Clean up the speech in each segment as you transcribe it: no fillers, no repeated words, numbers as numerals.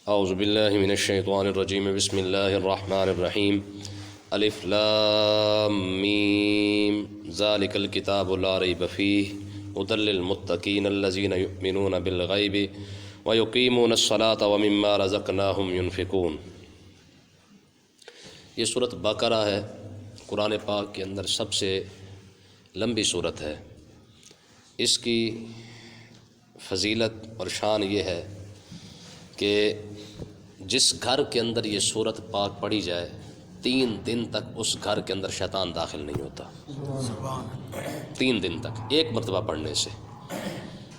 اعوذ باللہ من الشیطان الرجیم بسم اللہ الرحمن الرحیم الف لام میم ذالک الکتاب لا ریب فیہ ھدی للمتقین الذین یؤمنون بالغیب ویقیمون الصلاۃ ومما رزقناہم ینفقون۔ یہ سورۃ بقرہ ہے، قرآن پاک کے اندر سب سے لمبی سورت ہے۔ اس کی فضیلت اور شان یہ ہے کہ جس گھر کے اندر یہ سورت پاک پڑھی جائے 3 دن تک اس گھر کے اندر شیطان داخل نہیں ہوتا، 3 دن تک ایک مرتبہ پڑھنے سے۔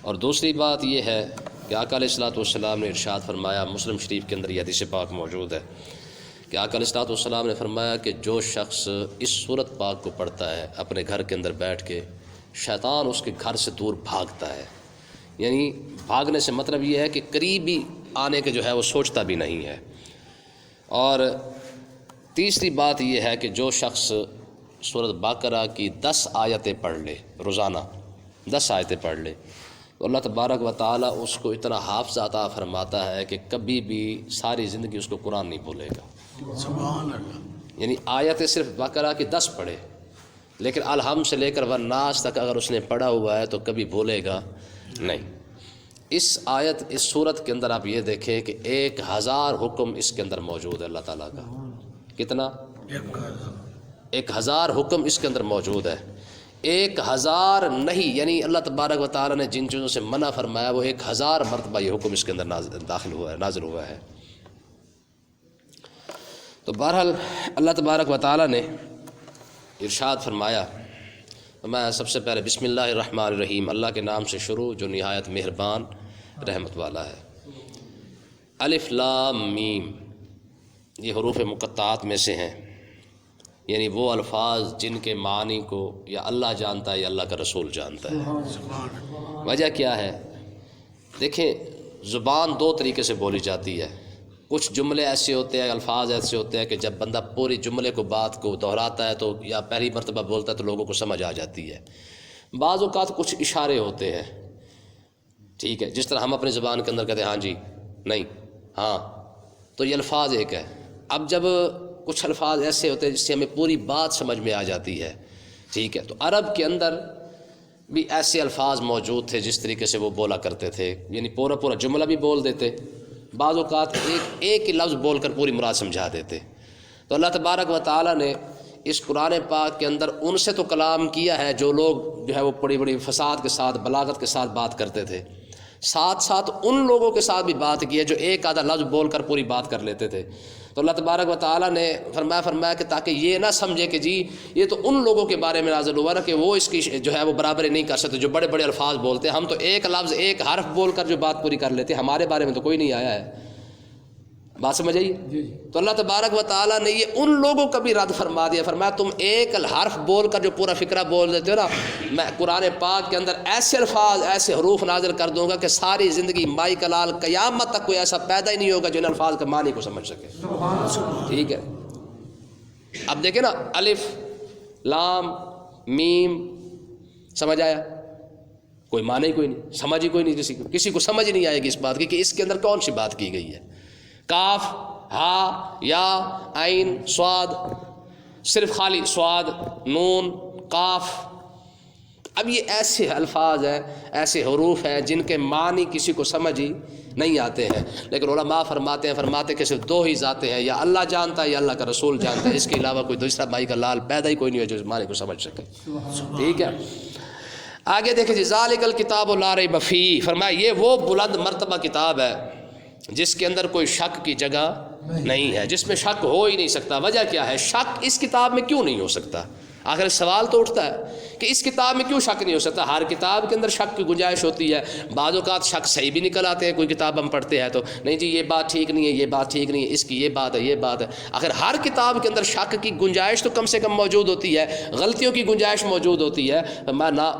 اور دوسری بات یہ ہے کہ آقا علیہ الصلوۃ والسلام نے ارشاد فرمایا، مسلم شریف کے اندر یہ حدیث پاک موجود ہے کہ آقا علیہ الصلوۃ والسلام نے فرمایا کہ جو شخص اس سورت پاک کو پڑھتا ہے اپنے گھر کے اندر بیٹھ کے، شیطان اس کے گھر سے دور بھاگتا ہے۔ یعنی بھاگنے سے مطلب یہ ہے کہ قریب ہی آنے کے جو ہے وہ سوچتا بھی نہیں ہے۔ اور تیسری بات یہ ہے کہ جو شخص سورۃ بقرہ کی 10 آیتیں پڑھ لے، روزانہ 10 آیتیں پڑھ لے، تو اللہ تبارک و تعالیٰ اس کو اتنا حافظ عطا فرماتا ہے کہ کبھی بھی ساری زندگی اس کو قرآن نہیں بھولے گا۔ سبحان اللہ۔ یعنی آیتیں صرف بقرہ کی 10 پڑھے، لیکن الحمد سے لے کر والناس تک اگر اس نے پڑھا ہوا ہے تو کبھی بھولے گا نہیں۔ اس آیت، اس سورت کے اندر آپ یہ دیکھیں کہ 1000 حکم اس کے اندر موجود ہے اللہ تعالیٰ کا۔ کتنا؟ 1000 حکم اس کے اندر موجود ہے۔ 1000 نہیں، یعنی اللہ تبارک و تعالیٰ نے جن چیزوں سے منع فرمایا وہ 1000 مرتبہ یہ حکم اس کے اندر داخل ہوا ہے، نازل ہوا ہے۔ تو بہرحال اللہ تبارک و تعالیٰ نے ارشاد فرمایا، میں سب سے پہلے بسم اللہ الرحمن الرحیم، اللہ کے نام سے شروع جو نہایت مہربان رحمت والا ہے۔ الف لام میم، یہ حروف مقطعات میں سے ہیں، یعنی وہ الفاظ جن کے معنی کو یا اللہ جانتا ہے یا اللہ کا رسول جانتا ہے۔ وجہ کیا ہے؟ دیکھیں، زبان 2 طریقے سے بولی جاتی ہے۔ کچھ جملے ایسے ہوتے ہیں، الفاظ ایسے ہوتے ہیں کہ جب بندہ پوری جملے کو، بات کو دہراتا ہے تو یا پہلی مرتبہ بولتا ہے تو لوگوں کو سمجھ آ جاتی ہے۔ بعض اوقات کچھ اشارے ہوتے ہیں، ٹھیک ہے، جس طرح ہم اپنی زبان کے اندر کہتے ہیں ہاں جی، نہیں، ہاں، تو یہ الفاظ ایک ہے۔ اب جب کچھ الفاظ ایسے ہوتے ہیں جس سے ہمیں پوری بات سمجھ میں آ جاتی ہے، ٹھیک ہے، تو عرب کے اندر بھی ایسے الفاظ موجود تھے جس طریقے سے وہ بولا کرتے تھے، یعنی پورا جملہ بھی بول دیتے، بعض اوقات ایک ہی لفظ بول کر پوری مراد سمجھا دیتے۔ تو اللہ تبارک و تعالیٰ نے اس قرآن پاک کے اندر ان سے تو کلام کیا ہے جو لوگ جو ہے وہ بڑی فصاحت کے ساتھ، بلاغت کے ساتھ بات کرتے تھے، ساتھ ساتھ ان لوگوں کے ساتھ بھی بات کی ہے جو ایک آدھا لفظ بول کر پوری بات کر لیتے تھے۔ تو اللہ تبارک و تعالیٰ نے فرمایا کہ تاکہ یہ نہ سمجھے کہ جی یہ تو ان لوگوں کے بارے میں نازل ہوا نا کہ وہ اس کی جو ہے وہ برابری نہیں کر سکتے، جو بڑے الفاظ بولتے ہیں۔ ہم تو ایک لفظ، ایک حرف بول کر جو بات پوری کر لیتے ہیں، ہمارے بارے میں تو کوئی نہیں آیا ہے۔ بات سمجھ آئی؟ تو اللہ تبارک و تعالیٰ نے یہ ان لوگوں کا بھی رد فرما دیا، فرمایا تم ایک حرف بول کر جو پورا فقرہ بول دیتے ہو نا، میں قرآن پاک کے اندر ایسے الفاظ، ایسے حروف نازل کر دوں گا کہ ساری زندگی مائی کلال قیامت تک کوئی ایسا پیدا ہی نہیں ہوگا جو ان الفاظ کا معنی کو سمجھ سکے۔ ٹھیک ہے، اب دیکھیں نا، الف لام میم، سمجھ آیا؟ کوئی معنی ہی کوئی نہیں، سمجھ ہی کوئی نہیں، کسی کو سمجھ نہیں آئے گی اس بات کی کہ اس کے اندر کون سی بات کی گئی ہے۔ کاف، ہا، یا، عین، صاد، صرف خالی صاد، نون، قاف۔ اب یہ ایسے الفاظ ہیں، ایسے حروف ہیں جن کے معنی کسی کو سمجھ ہی نہیں آتے ہیں، لیکن علماء فرماتے ہیں کہ صرف 2 ہی ذاتیں ہیں، یا اللہ جانتا ہے یا اللہ کا رسول جانتا ہے، اس کے علاوہ کوئی دوسرا مائی کا لال پیدا ہی کوئی نہیں ہے جو اس معنی کو سمجھ سکے۔ ٹھیک ہے، آگے دیکھیں جی، ذالک الکتاب لا ریب فیہ، فرمایا یہ وہ بلند مرتبہ کتاب ہے جس کے اندر کوئی شک کی جگہ نہیں ہے، جس میں شک ہو ہی نہیں سکتا۔ وجہ کیا ہے؟ شک اس کتاب میں کیوں نہیں ہو سکتا؟ آخر سوال تو اٹھتا ہے کہ اس کتاب میں کیوں شک نہیں ہو سکتا؟ ہر کتاب کے اندر شک کی گنجائش ہوتی ہے، بعض اوقات شک صحیح بھی نکل آتے ہیں، کوئی کتاب ہم پڑھتے ہیں تو نہیں جی یہ بات ٹھیک نہیں ہے، یہ بات ٹھیک نہیں ہے، اس کی یہ بات ہے، یہ بات ہے۔ آخر ہر کتاب کے اندر شک کی گنجائش تو کم سے کم موجود ہوتی ہے، غلطیوں کی گنجائش موجود ہوتی ہے۔ میں نہ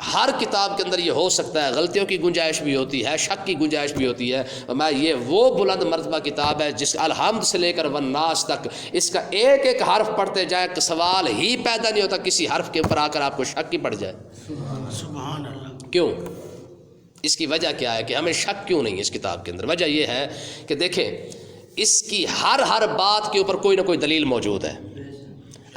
ہر کتاب کے اندر یہ ہو سکتا ہے، غلطیوں کی گنجائش بھی ہوتی ہے، شک کی گنجائش بھی ہوتی ہے۔ میں یہ وہ بلند مرتبہ کتاب ہے جس الحمد سے لے کر والناس تک اس کا ایک حرف پڑھتے جائے کہ سوال ہی پیدا نہیں ہوتا کسی حرف کے اوپر آ کر آپ کو شک ہی پڑ جائے۔ سبحان اللہ۔ کیوں؟ اس کی وجہ کیا ہے کہ ہمیں شک کیوں نہیں ہے اس کتاب کے اندر؟ وجہ یہ ہے کہ دیکھیں اس کی ہر بات کے اوپر کوئی نہ کوئی دلیل موجود ہے۔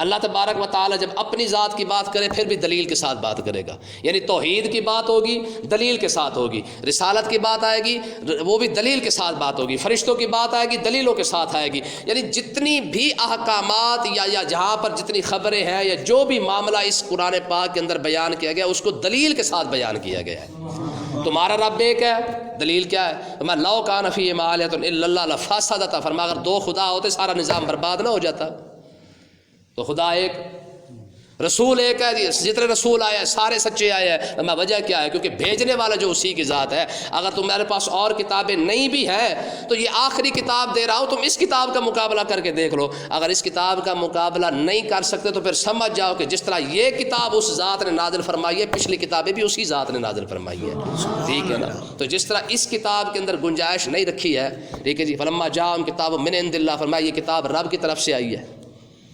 اللہ تبارک و تعالی جب اپنی ذات کی بات کرے پھر بھی دلیل کے ساتھ بات کرے گا، یعنی توحید کی بات ہوگی دلیل کے ساتھ ہوگی، رسالت کی بات آئے گی وہ بھی دلیل کے ساتھ بات ہوگی، فرشتوں کی بات آئے گی دلیلوں کے ساتھ آئے گی، یعنی جتنی بھی احکامات یا جہاں پر جتنی خبریں ہیں یا جو بھی معاملہ اس قرآن پاک کے اندر بیان کیا گیا اس کو دلیل کے ساتھ بیان کیا گیا ہے۔ تمہارا رب ایک ہے، دلیل کیا ہے؟ فرمایا لو کان فیہما آلہۃ الا اللہ لفسدتا، فرمایا اگر دو خدا ہوتے سارا نظام برباد نہ ہو جاتا۔ تو خدا ایک، رسول ایک ہے، جتنے رسول آئے ہیں سارے سچے آئے ہیں۔ میں وجہ کیا ہے؟ کیونکہ بھیجنے والا جو اسی کی ذات ہے۔ اگر تمہارے پاس اور کتابیں نہیں بھی ہیں تو یہ آخری کتاب دے رہا ہوں، تم اس کتاب کا مقابلہ کر کے دیکھ لو۔ اگر اس کتاب کا مقابلہ نہیں کر سکتے تو پھر سمجھ جاؤ کہ جس طرح یہ کتاب اس ذات نے نازل فرمائی ہے پچھلی کتابیں بھی اسی ذات نے نازل فرمائی ہے، ٹھیک ہے نا؟ تو جس طرح اس کتاب کے اندر گنجائش نہیں رکھی ہے، ٹھیک ہے جی، فلما جاءہم کتاب من عند اللہ، فرمایا یہ کتاب رب کی طرف سے آئی ہے،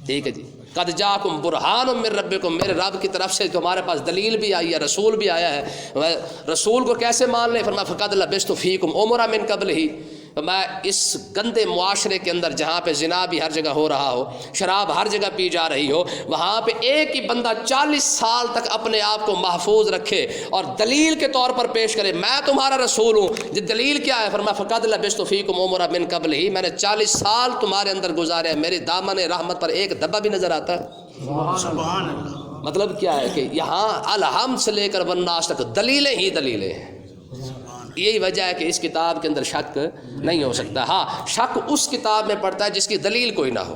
ٹھیک ہے جی۔ قد جاءکم برہان من ربکم، میرے رب کی طرف سے تمہارے پاس دلیل بھی آئی ہے، رسول بھی آیا ہے۔ رسول کو کیسے مان لیں؟ فرمایا فقد لبثت فیکم عمرا من قبلہ، میں اس گندے معاشرے کے اندر جہاں پہ زنا بھی ہر جگہ ہو رہا ہو، شراب ہر جگہ پی جا رہی ہو، وہاں پہ ایک ہی بندہ 40 سال تک اپنے آپ کو محفوظ رکھے اور دلیل کے طور پر پیش کرے میں تمہارا رسول ہوں۔ یہ دلیل کیا ہے؟ فرمایا فقد لبثت فیکم عمرا من قبلہ، میں نے 40 سال تمہارے اندر گزارے ہیں، میرے دامن رحمت پر ایک دھبا بھی نظر آتا ہے؟ سبحان اللہ۔ مطلب کیا ہے کہ یہاں الحمد سے لے کر والناس تک دلیلیں ہی دلیلیں ہیں۔ یہی وجہ ہے کہ اس کتاب کے اندر شک نہیں ہو سکتا۔ ہاں شک اس کتاب میں پڑتا ہے جس کی دلیل کوئی نہ ہو،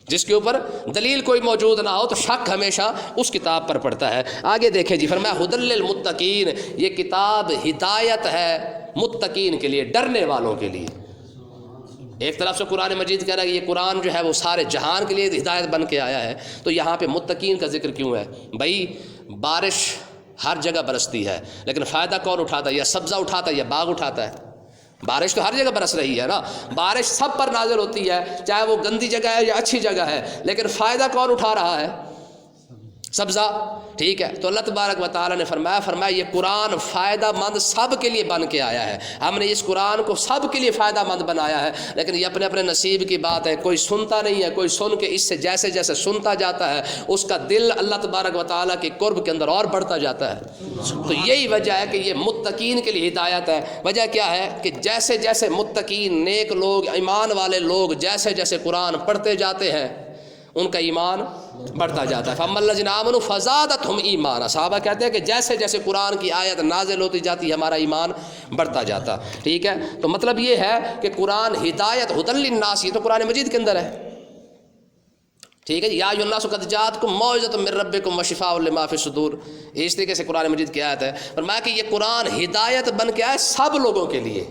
جس کے اوپر دلیل کوئی موجود نہ ہو تو شک ہمیشہ اس کتاب پر پڑتا ہے۔ آگے دیکھیں جی، فرمایا ھدی للمتقین، یہ کتاب ہدایت ہے متقین کے لیے، ڈرنے والوں کے لیے۔ ایک طرف سے قرآن مجید کہہ رہا ہے کہ یہ قرآن جو ہے وہ سارے جہان کے لیے ہدایت بن کے آیا ہے، تو یہاں پہ متقین کا ذکر کیوں ہے؟ بھائی بارش ہر جگہ برستی ہے لیکن فائدہ کون اٹھاتا ہے؟ یا سبزہ اٹھاتا ہے یا باغ اٹھاتا ہے؟ بارش تو ہر جگہ برس رہی ہے نا، بارش سب پر نازل ہوتی ہے چاہے وہ گندی جگہ ہے یا اچھی جگہ ہے، لیکن فائدہ کون اٹھا رہا ہے؟ سبزہ، ٹھیک ہے۔ تو اللہ تبارک و تعالیٰ نے فرمایا یہ قرآن فائدہ مند سب کے لیے بن کے آیا ہے، ہم نے اس قرآن کو سب کے لیے فائدہ مند بنایا ہے، لیکن یہ اپنے اپنے نصیب کی بات ہے، کوئی سنتا نہیں ہے، کوئی سن کے اس سے جیسے جیسے سنتا جاتا ہے اس کا دل اللہ تبارک و تعالیٰ کے قرب کے اندر اور بڑھتا جاتا ہے۔ تو یہی وجہ ہے کہ یہ متقین کے لیے ہدایت ہے۔ وجہ کیا ہے کہ جیسے جیسے متقین نیک لوگ ایمان والے لوگ جیسے جیسے قرآن پڑھتے جاتے ہیں ان کا ایمان بڑھتا جاتا ہے۔ فَأَمَّا الَّذِينَ آمَنُوا فَزَادَتْهُمْ ایمانا، صحابہ کہتے ہیں کہ جیسے جیسے قرآن کی آیت نازل ہوتی جاتی ہے ہمارا ایمان بڑھتا جاتا، ٹھیک ہے۔ تو مطلب یہ ہے کہ قرآن ہدایت ھدی للناس، یہ تو قرآن مجید کے اندر ہے، ٹھیک ہے۔ یا ایھا الناس قد جاءتکم موعظۃ من ربکم وشفاء لما فی الصدور، اس طریقے سے قرآن مجید کی آیت ہے۔ فرمایا کہ یہ قرآن ہدایت بن کے آئے سب لوگوں کے لیے،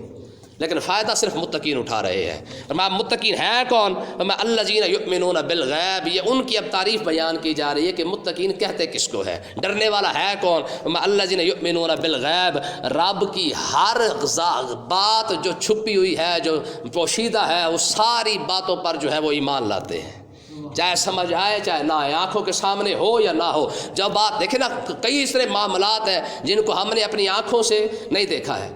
لیکن فائدہ صرف متقین اٹھا رہے ہیں۔ فرمایا متقین ہیں کون؟ فرمایا الذین یؤمنون بالغیب، یہ ان کی اب تعریف بیان کی جا رہی ہے کہ متقین کہتے کس کو ہے، ڈرنے والا ہے کون؟ فرمایا الذین یؤمنون بالغیب، رب کی ہر بات جو چھپی ہوئی ہے جو پوشیدہ ہے وہ ساری باتوں پر جو ہے وہ ایمان لاتے ہیں، چاہے سمجھ آئے چاہے نہ آئے، آنکھوں کے سامنے ہو یا نہ ہو۔ جب بات دیکھیں نا، کئی اس طرح معاملات ہیں جن کو ہم نے اپنی آنکھوں سے نہیں دیکھا ہے،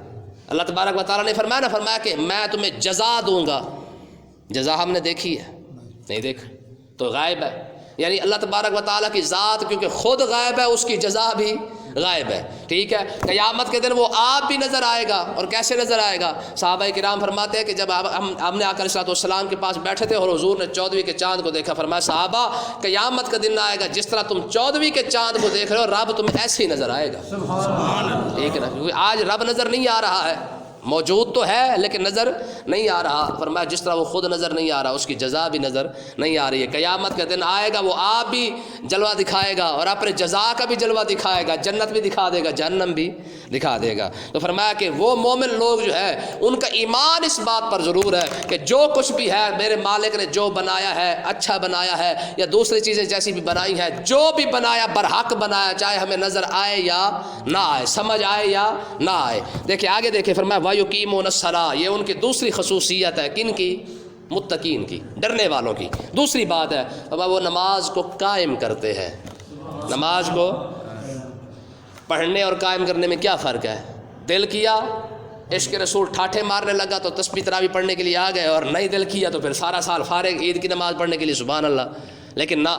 اللہ تبارک و تعالیٰ نے فرمایا کہ میں تمہیں جزا دوں گا، جزا ہم نے دیکھی ہے نہیں دیکھا تو غائب ہے، یعنی اللہ تبارک و تعالیٰ کی ذات کیونکہ خود غائب ہے اس کی جزا بھی غائب ہے، ٹھیک ہے۔ قیامت کے دن وہ آپ بھی نظر آئے گا، اور کیسے نظر آئے گا؟ صحابہ کرام فرماتے ہیں کہ جب ہم نے آقا علیہ السلام کے پاس بیٹھے تھے اور حضور نے 14ویں کے چاند کو دیکھا، فرمایا صحابہ قیامت کا دن آئے گا جس طرح تم 14ویں کے چاند کو دیکھ رہے ہو رب تمہیں ایسے ہی نظر آئے گا، ٹھیک ہے نا۔ کیونکہ آج رب نظر نہیں آ رہا ہے، موجود تو ہے لیکن نظر نہیں آ رہا۔ فرمایا جس طرح وہ خود نظر نہیں آ رہا اس کی جزا بھی نظر نہیں آ رہی ہے۔ قیامت کا دن آئے گا وہ آپ بھی جلوہ دکھائے گا اور اپنے جزا کا بھی جلوہ دکھائے گا، جنت بھی دکھا دے گا جہنم بھی دکھا دے گا۔ تو فرمایا کہ وہ مومن لوگ جو ہے ان کا ایمان اس بات پر ضرور ہے کہ جو کچھ بھی ہے میرے مالک نے جو بنایا ہے اچھا بنایا ہے، یا دوسری چیزیں جیسی بھی بنائی ہیں، جو بھی بنایا برحق بنایا، چاہے ہمیں نظر آئے یا نہ آئے، سمجھ آئے یا نہ آئے۔ دیکھیں آگے دیکھیں، فرمایا وَيُقِيمُونَ الصَّلَاةَ، یہ ان کی دوسری خصوصیت ہے، کن کی؟ متقین کی، ڈرنے والوں کی۔ دوسری بات ہے وہ نماز کو قائم کرتے ہیں۔ نماز کو پڑھنے اور قائم کرنے میں کیا فرق ہے؟ دل کیا عشق رسول ٹھاٹھے مارنے لگا تو تسبیح تراویح پڑھنے کے لیے آ گئے، اور نہیں دل کیا تو پھر سارا سال فارغ عید کی نماز پڑھنے کے لیے، سبحان اللہ۔ لیکن نہ،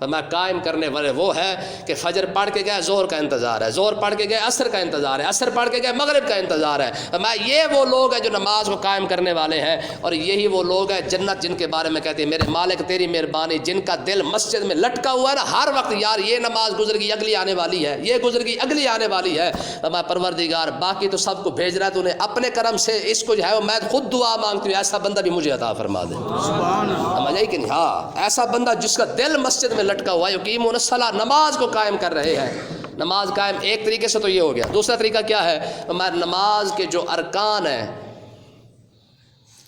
میں قائم کرنے والے وہ ہے کہ فجر پڑھ کے گئے ظہر کا انتظار ہے، ظہر پڑھ کے گئے عصر کا انتظار ہے، عصر پڑھ کے گئے مغرب کا انتظار ہے۔ میں یہ وہ لوگ ہیں جو نماز کو قائم کرنے والے ہیں، اور یہی وہ لوگ ہیں جنت جن کے بارے میں کہتے ہیں میرے مالک تیری مہربانی، جن کا دل مسجد میں لٹکا ہوا ہے نا ہر وقت، یار یہ نماز گزر گئی اگلی آنے والی ہے، یہ گزر گئی اگلی آنے والی ہے۔ میں پروردگار باقی تو سب کو بھیج رہا ہے، تو انہیں اپنے کرم سے اس کو جو ہے میں خود دعا مانگتی ہوں ایسا بندہ بھی مجھے عطا فرما دے، سمجھ آئی کہ نہیں؟ ہاں، ایسا بندہ جس کا دل مسجد میں لٹکا ہوا ہے، یقیمون الصلاۃ، نماز کو قائم کر رہے ہیں۔ نماز قائم ایک طریقے سے تو یہ ہو گیا، دوسرا طریقہ کیا ہے؟ نماز کے جو ارکان ہیں،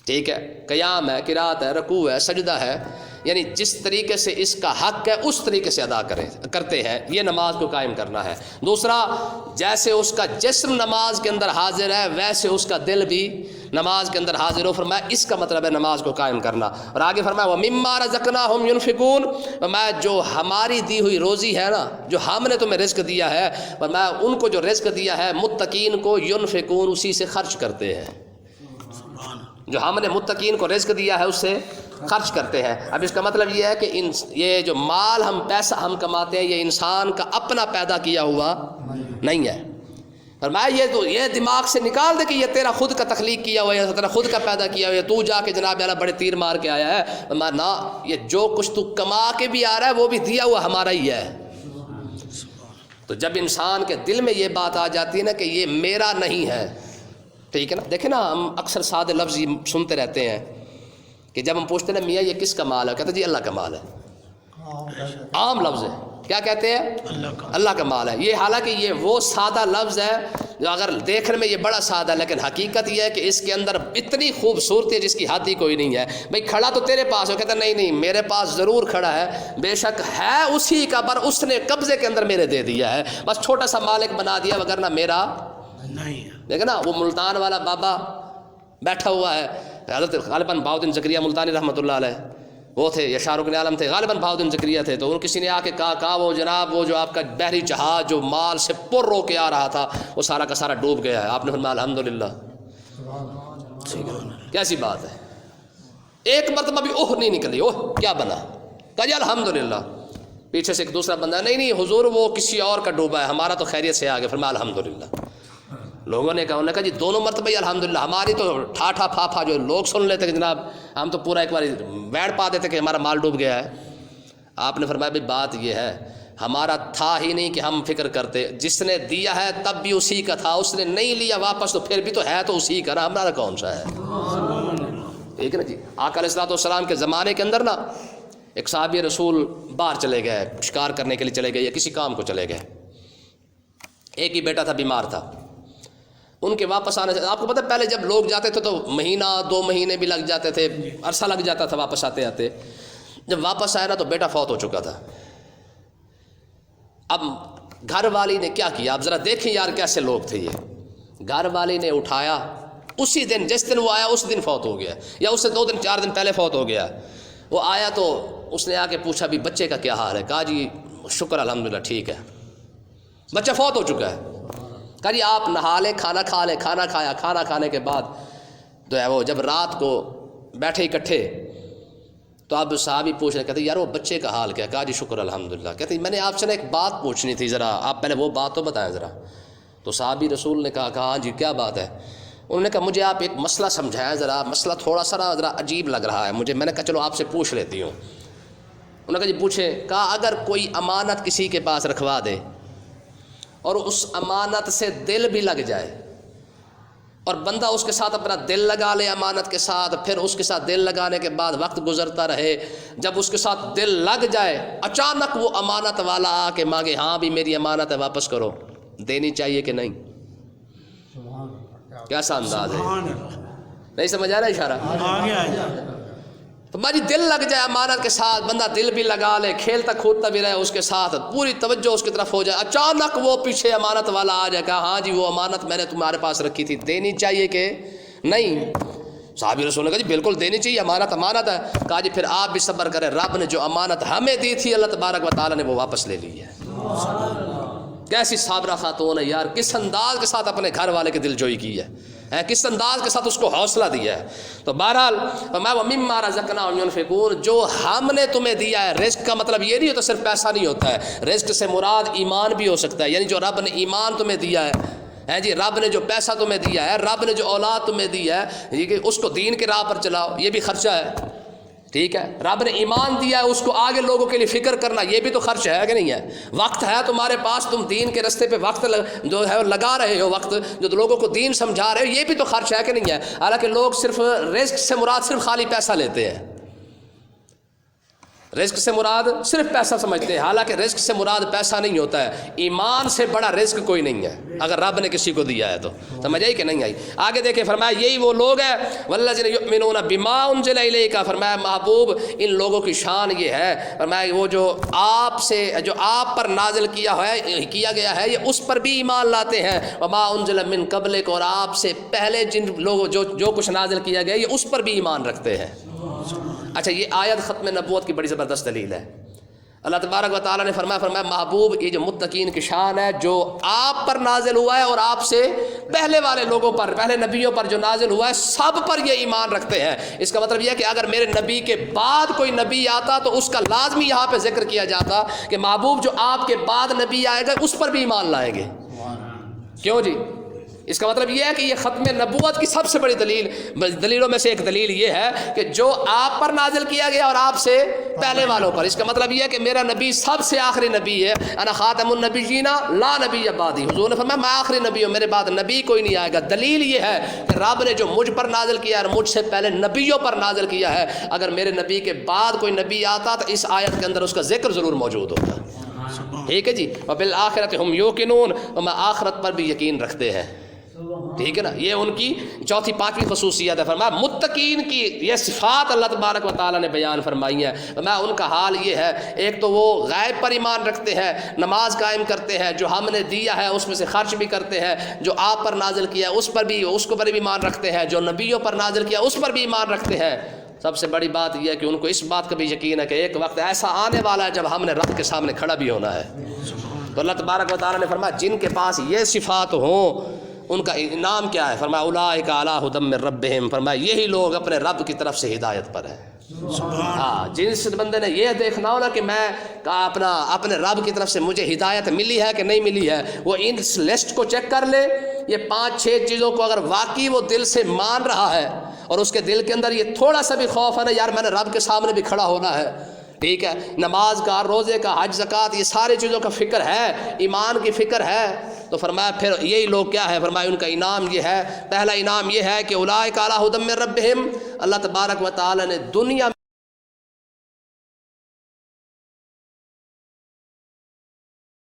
ٹھیک ہے، قیام ہے، قرات ہے، رکوع ہے، سجدہ ہے، یعنی جس طریقے سے اس کا حق ہے اس طریقے سے ادا کرتے ہیں، یہ نماز کو قائم کرنا ہے۔ دوسرا، جیسے اس کا جسم نماز کے اندر حاضر ہے ویسے اس کا دل بھی نماز کے اندر حاضر ہو، فرمایا اس کا مطلب ہے نماز کو قائم کرنا۔ اور آگے فرمایا وَمِمَّا رَزَقْنَاهُمْ يُنْفِقُونَ، فرمایا جو ہماری دی ہوئی روزی ہے نا، جو ہم نے تمہیں رزق دیا ہے، فرمایا ان کو جو رزق دیا ہے متقین کو ينفقون، اسی سے خرچ کرتے ہیں۔ جو ہم نے متقین کو رزق دیا ہے اس سے خرچ کرتے ہیں۔ اب اس کا مطلب یہ ہے کہ یہ جو مال پیسہ ہم کماتے ہیں یہ انسان کا اپنا پیدا کیا ہوا نہیں ہے۔ فرمایا یہ دماغ سے نکال دے کہ یہ تیرا خود کا تخلیق کیا ہوا ہے، تیرا خود کا پیدا کیا ہوا ہے، تو جا کے جناب اللہ بڑے تیر مار کے آیا ہے۔ فرمایا نہ، یہ جو کچھ تو کما کے بھی آ رہا ہے وہ بھی دیا ہوا ہمارا ہی ہے۔ تو جب انسان کے دل میں یہ بات آ جاتی ہے نا کہ یہ میرا نہیں ہے، ٹھیک ہے نا، دیکھیں نا ہم اکثر سادے لفظ سنتے رہتے ہیں کہ جب ہم پوچھتے ہیں نا میاں یہ کس کا مال ہے، کہتے ہیں جی اللہ کا مال ہے، عام لفظ ہے، کیا کہتے ہیں؟ اللہ کا مال ہے۔ یہ حالانکہ یہ وہ سادہ لفظ ہے جو اگر دیکھنے میں یہ بڑا سادہ ہے، لیکن حقیقت یہ ہے کہ اس کے اندر اتنی خوبصورتی ہے جس کی حد ہی کوئی نہیں ہے۔ بھئی کھڑا تو تیرے پاس ہو، کہتا نہیں نہیں میرے پاس ضرور کھڑا ہے، بے شک ہے اسی کا، پر اس نے قبضے کے اندر میرے دے دیا ہے، بس چھوٹا سا مالک بنا دیا، وگرنہ میرا نہیں ہے۔ دیکھیں نا وہ ملتان والا بابا بیٹھا ہوا ہے، حضرت غالباً بہاؤالدین زکریا ملتانی رحمۃ اللہ علیہ وہ تھے یا شاہ رکن عالم تھے، غالباً بہاؤالدین زکریا تھے، تو کسی نے آ کے کہا وہ جناب وہ جو آپ کا بحری جہاز جو مال سے پر رو کے آ رہا تھا وہ سارا کا سارا ڈوب گیا ہے۔ آپ نے فرمایا الحمدللہ، کیسی بات ہے، ایک مرتبہ بھی اوہ نہیں نکلی، اوہ کیا بنا، کہا جی الحمدللہ۔ پیچھے سے ایک دوسرا بندہ نہیں حضور وہ کسی اور کا ڈوبا ہے، ہمارا تو خیریت سے آ گیا۔ فرمایا الحمدللہ۔ لوگوں نے کہا، انہوں نے کہا جی دونوں مرتبہ ہی الحمدللہ، ہماری تو ٹھاٹھا پھاپھا جو لوگ سن لیتے کہ جناب ہم تو پورا ایک بار بیٹھ پا دیتے کہ ہمارا مال ڈوب گیا ہے۔ آپ نے فرمایا بھائی بات یہ ہے ہمارا تھا ہی نہیں کہ ہم فکر کرتے، جس نے دیا ہے تب بھی اسی کا تھا، اس نے نہیں لیا واپس تو پھر بھی تو ہے تو اسی کا نا، ہمارا کون سا ہے، ٹھیک ہے نا جی۔ آقا علیہ الصلوۃ والسلام کے زمانے کے اندر نا ایک صحابی رسول باہر چلے گئے، شکار کرنے کے لیے چلے گئے یا کسی کام کو چلے گئے، ایک ہی بیٹا تھا بیمار تھا، ان کے واپس آنے سے آپ کو پتہ ہے پہلے جب لوگ جاتے تھے تو مہینہ 2 مہینے بھی لگ جاتے تھے، عرصہ لگ جاتا تھا واپس آتے آتے۔ جب واپس آیا نا تو بیٹا فوت ہو چکا تھا۔ اب گھر والی نے کیا کیا، آپ ذرا دیکھیں یار کیسے لوگ تھے یہ، گھر والی نے اٹھایا اسی دن جس دن وہ آیا اس دن فوت ہو گیا، یا اس سے 2 دن 4 دن پہلے فوت ہو گیا۔ وہ آیا تو اس نے آ کے پوچھا بھی بچے کا کیا حال ہے، کہا جی شکر الحمدللہ ٹھیک ہے، بچہ فوت ہو چکا ہے۔ کہا جی آپ نہا لیں، کھانا کھا لیں، کھانا کھایا، کھانا کھانے کے بعد جو ہے وہ جب رات کو بیٹھے اکٹھے تو اب صحابی پوچھ رہے، کہتے یار وہ بچے کا حال کیا، کہا جی شکر الحمدللہ۔ کہتے میں نے آپ سے ایک بات پوچھنی تھی، ذرا آپ پہلے وہ بات تو بتائیں ذرا۔ تو صحابی رسول نے کہا ہاں جی کیا بات ہے، انہوں نے کہا مجھے آپ ایک مسئلہ سمجھائیں ذرا، مسئلہ تھوڑا سا ذرا عجیب لگ رہا ہے مجھے، میں نے کہا چلو آپ سے پوچھ لیتی ہوں۔ انہوں نے کہا جی پوچھیں۔ کہا اگر کوئی امانت کسی کے پاس رکھوا دے اور اس امانت سے دل بھی لگ جائے اور بندہ اس کے ساتھ اپنا دل لگا لے امانت کے ساتھ، پھر اس کے ساتھ دل لگانے کے بعد وقت گزرتا رہے، جب اس کے ساتھ دل لگ جائے اچانک وہ امانت والا آ کے مانگے ہاں بھی میری امانت ہے واپس کرو، دینی چاہیے کہ نہیں؟ کیسا انداز ہے، نہیں سمجھ آ رہا اشارہ؟ تو ماجی دل لگ جائے امانت کے ساتھ، بندہ دل بھی لگا لے، کھیلتا کودتا بھی رہے اس کے ساتھ، پوری توجہ اس کی طرف ہو جائے، اچانک وہ پیچھے امانت والا آ جائے، کہا ہاں جی وہ امانت میں نے تمہارے پاس رکھی تھی، دینی چاہیے کہ نہیں؟ صحابی رسول نے کہا جی بالکل دینی چاہیے، امانت امانت ہے۔ کہا جی پھر آپ بھی صبر کریں، رب نے جو امانت ہمیں دی تھی اللہ تبارک و تعالیٰ نے وہ واپس لے لی ہے۔ کیسی صابرہ خاتون ہے یار، کس انداز کے ساتھ اپنے گھر والے کے دل جوئی کی ہے، کس انداز کے ساتھ اس کو حوصلہ دیا ہے۔ تو بہرحال میں وَمِمَّا رَزَقْنَاهُمْ يُنْفِقُونَ، جو ہم نے تمہیں دیا ہے، رزق کا مطلب یہ نہیں ہوتا صرف پیسہ نہیں ہوتا ہے، رزق سے مراد ایمان بھی ہو سکتا ہے، یعنی جو رب نے ایمان تمہیں دیا ہے جی، رب نے جو پیسہ تمہیں دیا ہے، رب نے جو اولاد تمہیں دیا ہے، اس کو دین کے راہ پر چلاؤ، یہ بھی خرچہ ہے، ٹھیک ہے۔ رب نے ایمان دیا ہے، اس کو آگے لوگوں کے لیے فکر کرنا، یہ بھی تو خرچ ہے کہ نہیں ہے۔ وقت ہے تمہارے پاس، تم دین کے رستے پہ وقت جو ہے لگا رہے ہو، وقت جو لوگوں کو دین سمجھا رہے ہو، یہ بھی تو خرچ ہے کہ نہیں ہے۔ حالانکہ لوگ صرف رزق سے مراد صرف خالی پیسہ لیتے ہیں، رزق سے مراد صرف پیسہ سمجھتے ہیں، حالانکہ رزق سے مراد پیسہ نہیں ہوتا ہے، ایمان سے بڑا رزق کوئی نہیں ہے اگر رب نے کسی کو دیا ہے تو۔ سمجھ آئی کہ نہیں آئی؟ آگے دیکھیں، فرمایا یہی وہ لوگ ہیں والذین یؤمنون بما انزل الیک، فرمایا محبوب ان لوگوں کی شان یہ ہے، فرمایا وہ جو آپ پر نازل کیا گیا ہے، یہ اس پر بھی ایمان لاتے ہیں، وما انزل من قبلک، اور آپ سے پہلے جن لوگوں جو کچھ نازل کیا گیا یہ اس پر بھی ایمان رکھتے ہیں۔ اچھا، یہ آیت ختم نبوت کی بڑی زبردست دلیل ہے۔ اللہ تبارک و تعالیٰ نے فرمایا محبوب یہ جو متقین کی شان ہے، جو آپ پر نازل ہوا ہے اور آپ سے پہلے والے لوگوں پر، پہلے نبیوں پر جو نازل ہوا ہے، سب پر یہ ایمان رکھتے ہیں۔ اس کا مطلب یہ ہے کہ اگر میرے نبی کے بعد کوئی نبی آتا تو اس کا لازمی یہاں پہ ذکر کیا جاتا کہ محبوب جو آپ کے بعد نبی آئے گا اس پر بھی ایمان لائیں گے۔ کیوں جی؟ اس کا مطلب یہ ہے کہ یہ ختم نبوت کی سب سے بڑی دلیلوں میں سے ایک دلیل یہ ہے کہ جو آپ پر نازل کیا گیا اور آپ سے پہلے والوں پر، اس کا مطلب یہ ہے کہ میرا نبی سب سے آخری نبی ہے، انا خاتم النبیین لا نبی بعدی، حضور نے فرمایا میں آخری نبی ہوں، میرے بعد نبی کوئی نہیں آئے گا۔ دلیل یہ ہے کہ رب نے جو مجھ پر نازل کیا اور مجھ سے پہلے نبیوں پر نازل کیا ہے، اگر میرے نبی کے بعد کوئی نبی آتا تو اس آیت کے اندر اس کا ذکر ضرور موجود ہوتا۔ ٹھیک ہے جی، وبالآخرۃ ہم یوقنون، اور آخرت پر بھی یقین رکھتے ہیں، ٹھیک ہے نا۔ یہ ان کی چوتھی پانچویں خصوصیت ہے۔ فرمایا متقین کی یہ صفات اللہ تبارک و تعالیٰ نے بیان فرمائی ہیں۔ فرمایا ان کا حال یہ ہے، ایک تو وہ غیب پر ایمان رکھتے ہیں، نماز قائم کرتے ہیں، جو ہم نے دیا ہے اس میں سے خرچ بھی کرتے ہیں، جو آپ پر نازل کیا ہے اس کو پر بھی ایمان رکھتے ہیں، جو نبیوں پر نازل کیا اس پر بھی ایمان رکھتے ہیں۔ سب سے بڑی بات یہ ہے کہ ان کو اس بات کا بھی یقین ہے کہ ایک وقت ایسا آنے والا ہے جب ہم نے رب کے سامنے کھڑا بھی ہونا ہے۔ تو اللہ تبارک و تعالیٰ نے فرمایا جن کے پاس یہ صفات ہوں ان کا انعام کیا ہے؟ فرمایا اولئک علی ھدی من ربہم، فرمایا یہی لوگ اپنے رب کی طرف سے ہدایت پر ہیں۔ ہاں، جس بندے نے یہ دیکھنا ہونا کہ میں اپنے رب کی طرف سے مجھے ہدایت ملی ہے کہ نہیں ملی ہے، وہ اس لسٹ کو چیک کر لے، یہ 5-6 چیزوں کو اگر واقعی وہ دل سے مان رہا ہے اور اس کے دل کے اندر یہ تھوڑا سا بھی خوف ہے نا، یار میں نے رب کے سامنے بھی کھڑا ہونا ہے، ٹھیک ہے، نماز کا، روزے کا، حج زکوٰۃ، یہ ساری چیزوں کا فکر ہے، ایمان کی فکر ہے، تو فرمایا پھر یہی لوگ کیا ہے؟ فرمایا ان کا انعام یہ ہے، پہلا انعام یہ ہے کہ اولئک علی ھدی من ربہم، اللہ تبارک و تعالی نے دنیا